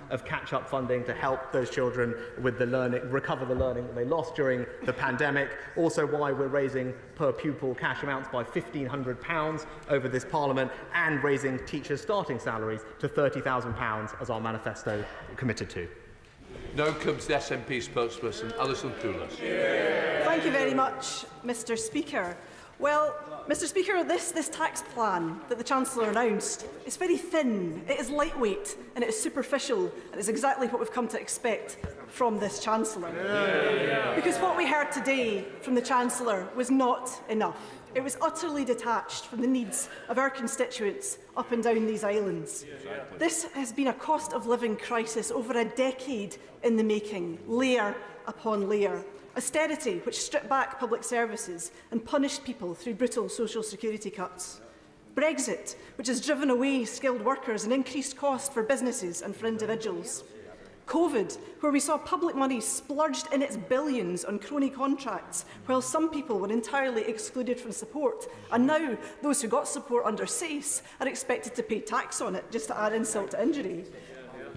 of catch-up funding to help those children with the learning, recover the learning that they lost during the pandemic. Also why we're raising per pupil cash amounts by £1,500 over this Parliament and raising teachers' starting salaries to £30,000 as our manifesto committed to. Now comes the SNP spokesperson, Alison Poulos. Thank you very much, Mr. Speaker. Well, Mr. Speaker, this tax plan that the Chancellor announced is very thin, it is lightweight and it is superficial, and it's exactly what we've come to expect from this Chancellor. Because what we heard today from the Chancellor was not enough. It was utterly detached from the needs of our constituents up and down these islands. This has been a cost of living crisis over a decade in the making, layer upon layer. Austerity, which stripped back public services and punished people through brutal social security cuts. Brexit, which has driven away skilled workers and increased costs for businesses and for individuals. COVID, where we saw public money splurged in its billions on crony contracts, while some people were entirely excluded from support. And now those who got support under SACE are expected to pay tax on it, just to add insult to injury.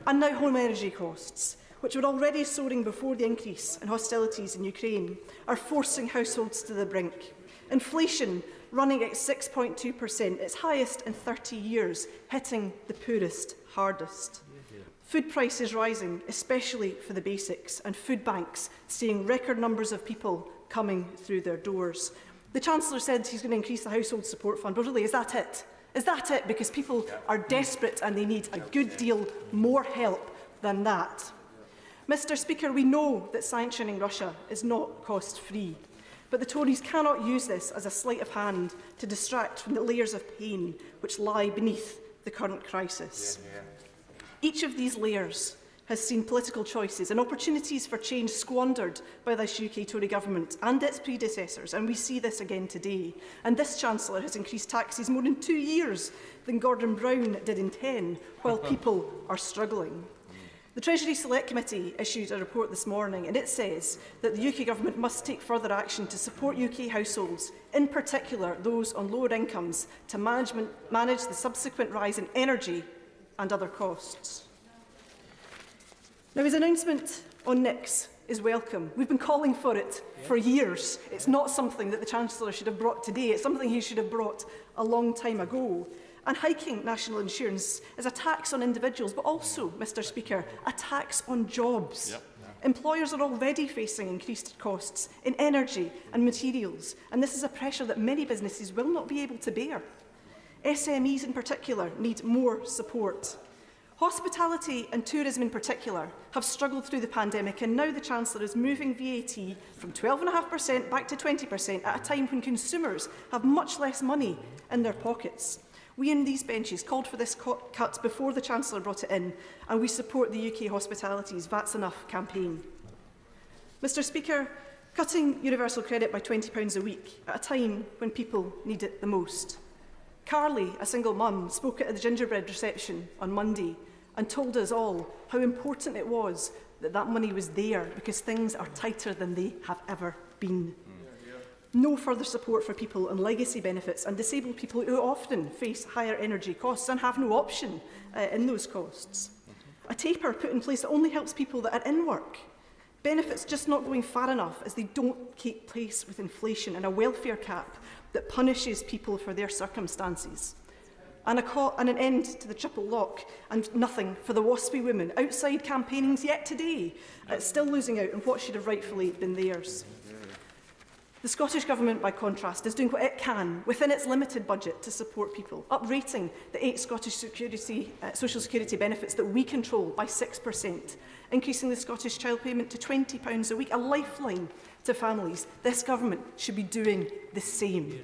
And now home energy costs, which were already soaring before the increase in hostilities in Ukraine, are forcing households to the brink. Inflation running at 6.2%, its highest in 30 years, hitting the poorest hardest. Food prices rising, especially for the basics, and food banks seeing record numbers of people coming through their doors. The Chancellor said he's going to increase the household support fund, but really, is that it? Is that it? Because people are desperate and they need a good deal more help than that. Mr. Speaker, we know that sanctioning Russia is not cost-free, but the Tories cannot use this as a sleight of hand to distract from the layers of pain which lie beneath the current crisis. Each of these layers has seen political choices and opportunities for change squandered by this UK Tory government and its predecessors, and we see this again today. And this Chancellor has increased taxes more in 2 years than Gordon Brown did in 10, while people are struggling. The Treasury Select Committee issued a report this morning, and it says that the UK Government must take further action to support UK households, in particular those on lower incomes, to manage the subsequent rise in energy and other costs. Now, his announcement on NICs is welcome. We've been calling for it for years. It's not something that the Chancellor should have brought today. It's something he should have brought a long time ago. And hiking national insurance is a tax on individuals, but also, Mr. Speaker, a tax on jobs. Employers are already facing increased costs in energy and materials, and this is a pressure that many businesses will not be able to bear. SMEs in particular need more support. Hospitality and tourism in particular have struggled through the pandemic, and now the Chancellor is moving VAT from 12.5% back to 20% at a time when consumers have much less money in their pockets. We in these benches called for this cut before the Chancellor brought it in, and we support the UK Hospitality's VAT's Enough campaign. Mr Speaker, cutting universal credit by £20 a week at a time when people need it the most. Carly, a single mum, spoke at the gingerbread reception on Monday and told us all how important it was that that money was there, because things are tighter than they have ever been. No further support for people on legacy benefits and disabled people who often face higher energy costs and have no option in those costs. A taper put in place that only helps people that are in work. Benefits just not going far enough, as they don't keep pace with inflation, and a welfare cap that punishes people for their circumstances. And an end to the triple lock, and nothing for the waspy women outside campaigning yet today, still losing out on what should have rightfully been theirs. The Scottish Government, by contrast, is doing what it can within its limited budget to support people, uprating the 8 Scottish social security benefits that we control by 6%, increasing the Scottish child payment to £20 a week, a lifeline to families. This Government should be doing the same.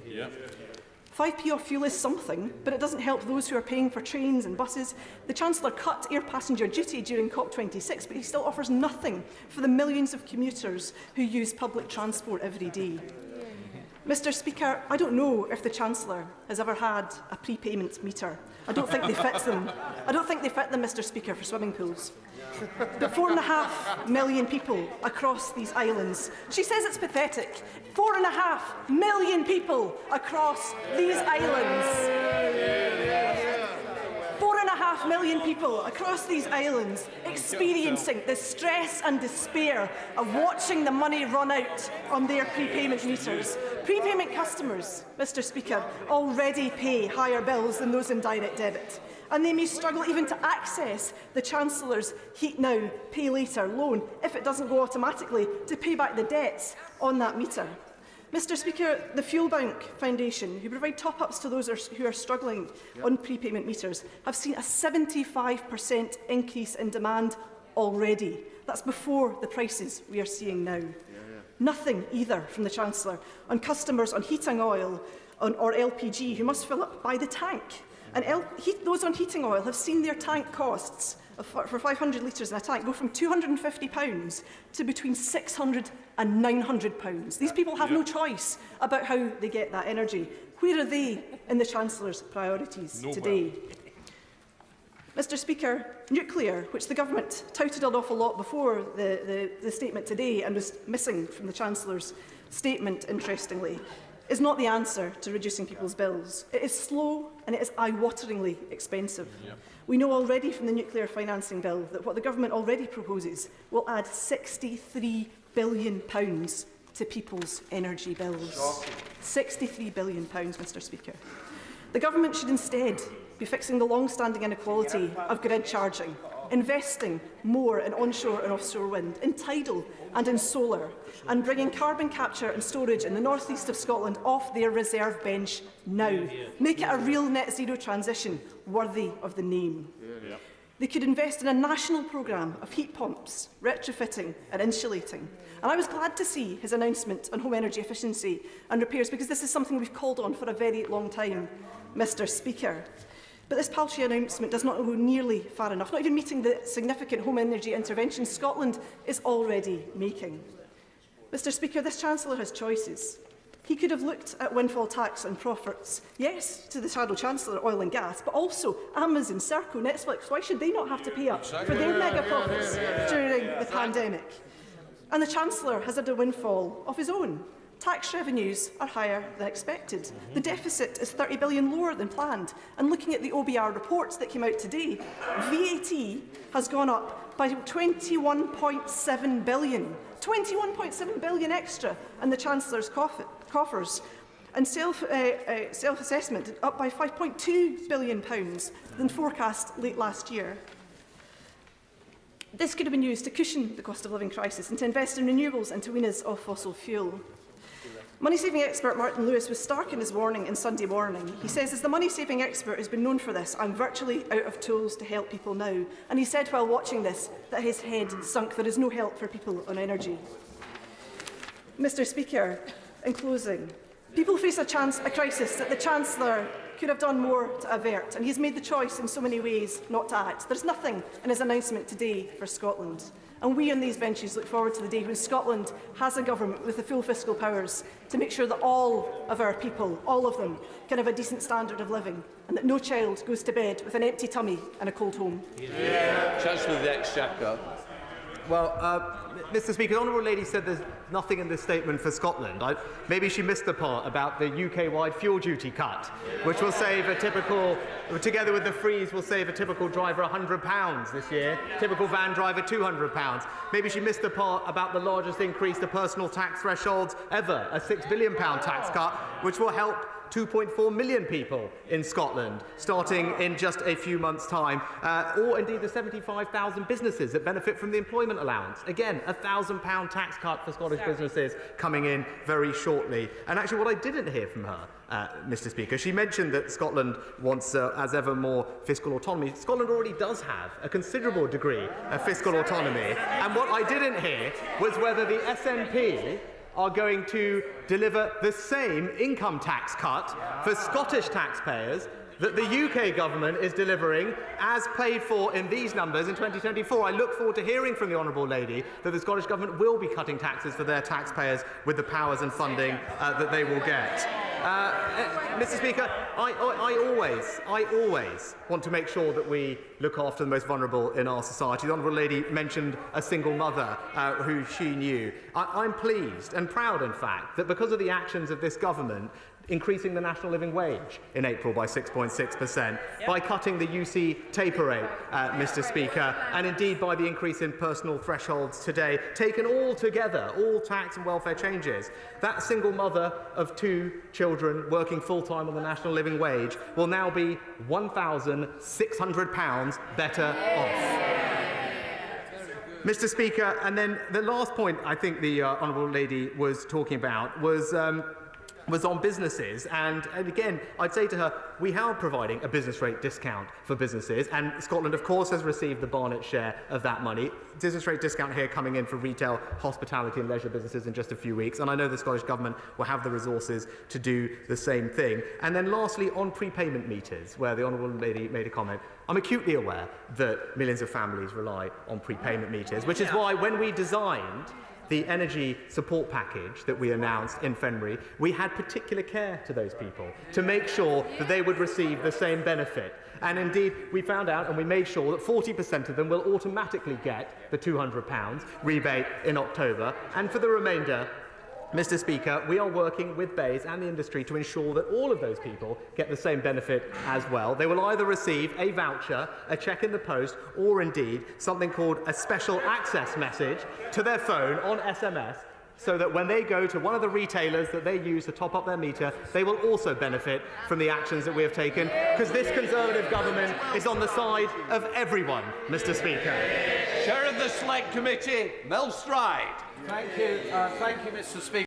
5p off fuel is something, but it doesn't help those who are paying for trains and buses. The Chancellor cut air passenger duty during COP26, but he still offers nothing for the millions of commuters who use public transport every day. Mr Speaker, I don't know if the Chancellor has ever had a prepayment meter. I don't think they fit them. I don't think they fit them, Mr Speaker, for swimming pools. But 4.5 million people across these islands. She says it's pathetic. 4.5 million people across these islands. 4.5 million people across these islands experiencing the stress and despair of watching the money run out on their prepayment meters. Prepayment customers, Mr Speaker, already pay higher bills than those in direct debit, and they may struggle even to access the Chancellor's Heat Now, Pay Later loan if it doesn't go automatically to pay back the debts on that meter. Mr Speaker, the Fuel Bank Foundation, who provide top-ups to those who are struggling on prepayment meters, have seen a 75% increase in demand already. That's before the prices we are seeing now. Nothing either from the Chancellor on customers on heating oil or LPG who must fill up by the tank. And those on heating oil have seen their tank costs for 500 litres in a tank go from £250 to between £600 and £900. These people have no choice about how they get that energy. Where are they in the Chancellor's priorities today? Mr Speaker, nuclear, which the Government touted an awful lot before the statement today and was missing from the Chancellor's statement, interestingly, is not the answer to reducing people's bills. It is slow and it is eye-wateringly expensive. We know already from the nuclear financing bill that what the Government already proposes will add £63 billion to people's energy bills. £63 billion, Mr Speaker. The Government should instead be fixing the long-standing inequality of grid charging, investing more in onshore and offshore wind, in tidal and in solar, and bringing carbon capture and storage in the north east of Scotland off their reserve bench now. Make it a real net zero transition worthy of the name. They could invest in a national programme of heat pumps, retrofitting and insulating. And I was glad to see his announcement on home energy efficiency and repairs, because this is something we've called on for a very long time, Mr Speaker. But this paltry announcement does not go nearly far enough, not even meeting the significant home energy intervention Scotland is already making. Mr Speaker, this Chancellor has choices. He could have looked at windfall tax on profits, yes, to the Shadow Chancellor, oil and gas, but also Amazon, Serco, Netflix. Why should they not have to pay up for their mega profits during the pandemic? And the Chancellor has had a windfall of his own. Tax revenues are higher than expected. The deficit is £30 billion lower than planned. And looking at the OBR reports that came out today, VAT has gone up by £21.7 billion. £21.7 billion extra in the Chancellor's coffers. And self-assessment up by £5.2 billion than forecast late last year. This could have been used to cushion the cost of living crisis and to invest in renewables and to wean us off fossil fuel. Money-saving expert Martin Lewis was stark in his warning in Sunday Morning. He says, as the money-saving expert has been known for this, I'm virtually out of tools to help people now. And he said while watching this that his head sunk. There is no help for people on energy. Mr. Speaker, in closing, people face a crisis that the Chancellor could have done more to avert, and he's made the choice in so many ways not to act. There's nothing in his announcement today for Scotland. And we on these benches look forward to the day when Scotland has a government with the full fiscal powers to make sure that all of our people, all of them, can have a decent standard of living, and that no child goes to bed with an empty tummy and a cold home. Chancellor of the Exchequer. Well, Mr. Speaker, the Honourable Lady said there's nothing in this statement for Scotland. Maybe she missed the part about the UK-wide fuel duty cut, which will save a typical, together with the freeze, will save a typical driver £100 this year, typical van driver £200. Maybe she missed the part about the largest increase to personal tax thresholds ever, a £6 billion tax cut, which will help 2.4 million people in Scotland, starting in just a few months' time, or indeed the 75,000 businesses that benefit from the employment allowance. Again, a £1,000 tax cut for Scottish businesses coming in very shortly. And actually, what I didn't hear from her, Mr. Speaker, she mentioned that Scotland wants, as ever, more fiscal autonomy. Scotland already does have a considerable degree of fiscal autonomy. And what I didn't hear was whether the SNP are going to deliver the same income tax cut for Scottish taxpayers that the UK government is delivering as paid for in these numbers in 2024. I look forward to hearing from the Honourable Lady that the Scottish government will be cutting taxes for their taxpayers with the powers and funding that they will get. Mr. Speaker, I always want to make sure that we look after the most vulnerable in our society. The Honourable Lady mentioned a single mother who she knew. I'm pleased and proud, in fact, that because of the actions of this government, increasing the national living wage in April by 6.6%, by cutting the UC taper rate, Mr. Speaker, and indeed by the increase in personal thresholds today, taken all together, all tax and welfare changes, that single mother of 2 children working full-time on the national living wage will now be £1,600 better off. Mr. Speaker, and then the last point I think the Honourable Lady was talking about was on businesses, and again, I'd say to her, we are providing a business rate discount for businesses, and Scotland, of course, has received the Barnett share of that money. Business rate discount here coming in for retail, hospitality and leisure businesses in just a few weeks, and I know the Scottish Government will have the resources to do the same thing. And then lastly, on prepayment meters, where the Honourable Lady made a comment, I'm acutely aware that millions of families rely on prepayment meters, which is why when we designed the energy support package that we announced in February, we had particular care to those people to make sure that they would receive the same benefit. And indeed, we found out and we made sure that 40% of them will automatically get the £200 rebate in October. And for the remainder, Mr. Speaker, we are working with BEIS and the industry to ensure that all of those people get the same benefit as well. They will either receive a voucher, a cheque in the post, or indeed something called a special access message to their phone on SMS, so that when they go to one of the retailers that they use to top up their meter, they will also benefit from the actions that we have taken, because this Conservative government is on the side of everyone, Mr. Speaker. Chair of the Select Committee, Mel Stride. Thank you, Mr. Speaker.